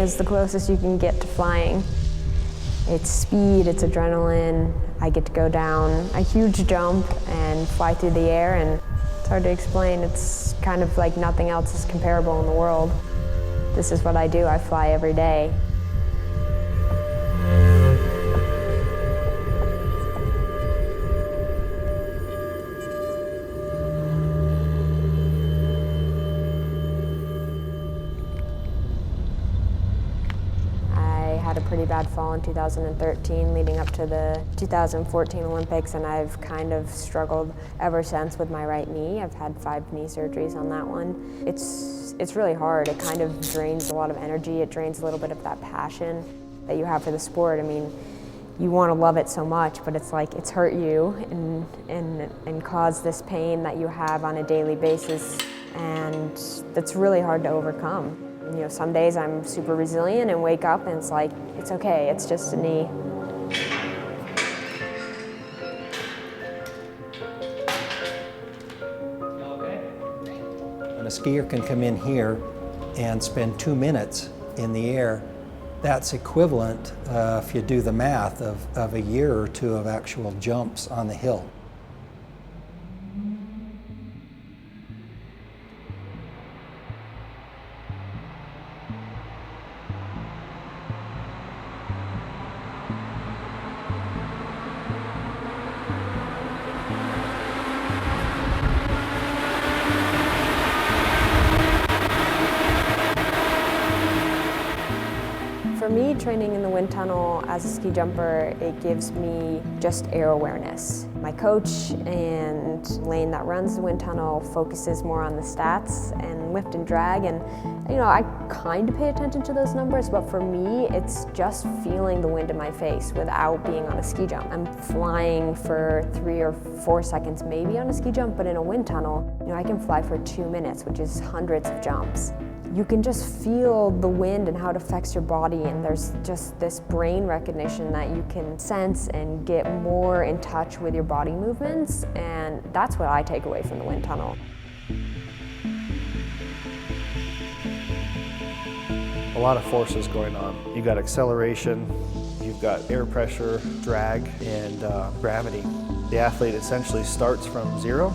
is the closest you can get to flying. It's speed, it's adrenaline. I get to go down a huge jump and fly through the air, and it's hard to explain. It's kind of like nothing else is comparable in the world. This is what I do. I fly every day. I had a pretty bad fall in 2013 leading up to the 2014 Olympics, and I've kind of struggled ever since with my right knee. I've had 5 knee surgeries on that one. It's really hard. It kind of drains a lot of energy. It drains a little bit of that passion that you have for the sport. I mean, you want to love it so much, but it's like it's hurt you and caused this pain that you have on a daily basis, and that's really hard to overcome. You know, some days I'm super resilient and wake up and it's like, it's okay, it's just a knee. When a skier can come in here and spend 2 minutes in the air, that's equivalent, if you do the math, of a year or 2 of actual jumps on the hill. For me, training in the wind tunnel as a ski jumper, it gives me just air awareness. My coach and Layne that runs the wind tunnel focuses more on the stats and lift and drag, and you know, I kind of pay attention to those numbers, but for me, it's just feeling the wind in my face without being on a ski jump. I'm flying for 3 or 4 seconds maybe on a ski jump, but in a wind tunnel, you know, I can fly for 2 minutes, which is hundreds of jumps. You can just feel the wind and how it affects your body, and there's just this brain recognition that you can sense and get more in touch with your body movements, and that's what I take away from the wind tunnel. A lot of forces going on. You've got acceleration, you've got air pressure, drag, and gravity. The athlete essentially starts from zero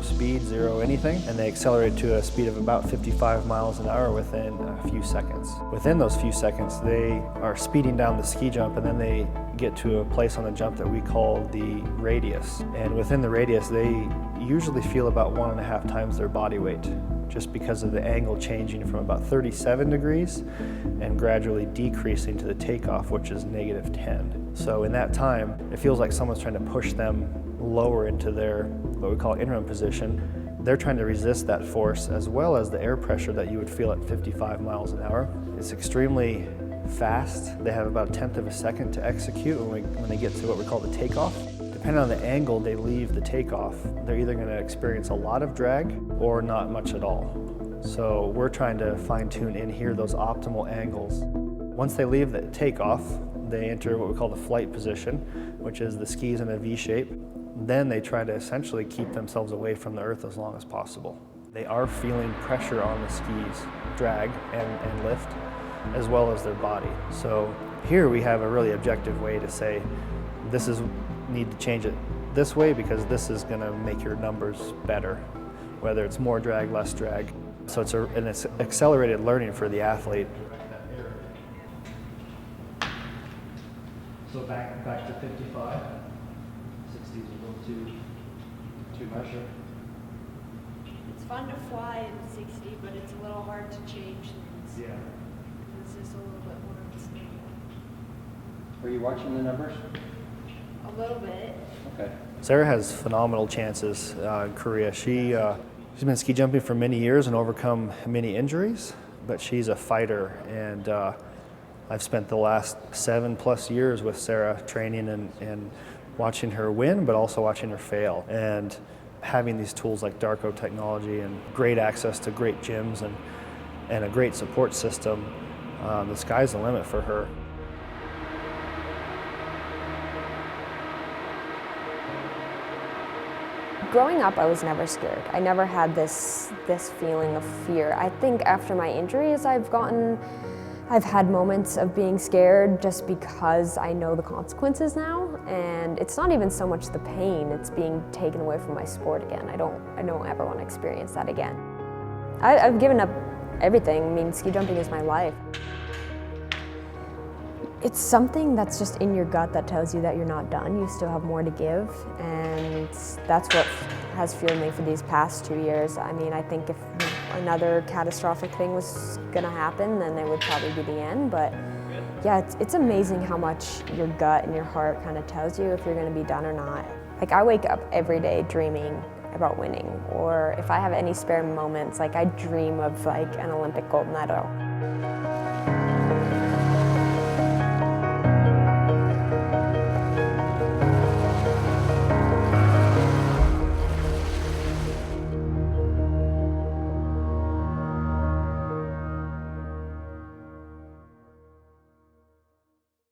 speed, zero anything, and they accelerate to a speed of about 55 miles an hour within a few seconds. Within those few seconds, they are speeding down the ski jump, and then they get to a place on the jump that we call the radius. And within the radius, they usually feel about 1.5 times their body weight, just because of the angle changing from about 37 degrees and gradually decreasing to the takeoff, which is -10. So in that time, it feels like someone's trying to push them lower into their, what we call interim position. They're trying to resist that force as well as the air pressure that you would feel at 55 miles an hour. It's extremely fast. They have about 1/10 of a second to execute when they get to what we call the takeoff. Depending on the angle they leave the takeoff, they're either going to experience a lot of drag or not much at all. So we're trying to fine-tune in here those optimal angles. Once they leave the takeoff, they enter what we call the flight position, which is the skis in a V shape. Then they try to essentially keep themselves away from the earth as long as possible. They are feeling pressure on the skis, drag and lift, as well as their body. So here we have a really objective way to say, need to change it this way because this is going to make your numbers better, whether it's more drag, less drag. So it's accelerated learning for the athlete. So back to 55. 60 is a little too much. It's fun to fly in 60, but it's a little hard to change things. Yeah. It's just a little bit more unstable. Are you watching the numbers? A little bit. Okay. Sarah has phenomenal chances in Korea. She's been ski jumping for many years and overcome many injuries, but she's a fighter, and I've spent the last 7+ years with Sarah training and watching her win, but also watching her fail. And having these tools like Darko technology and great access to great gyms and a great support system, the sky's the limit for her. Growing up, I was never scared. I never had this feeling of fear. I think after my injuries, I've gotten I've had moments of being scared just because I know the consequences now, and it's not even so much the pain, it's being taken away from my sport again. I don't ever want to experience that again. I've given up everything. I mean, ski jumping is my life. It's something that's just in your gut that tells you that you're not done. You still have more to give, and that's what has fueled me for these past 2 years. I mean, I think if another catastrophic thing was gonna happen, then it would probably be the end. But yeah, it's amazing how much your gut and your heart kind of tells you if you're gonna be done or not. Like, I wake up every day dreaming about winning, or if I have any spare moments, like I dream of like an Olympic gold medal.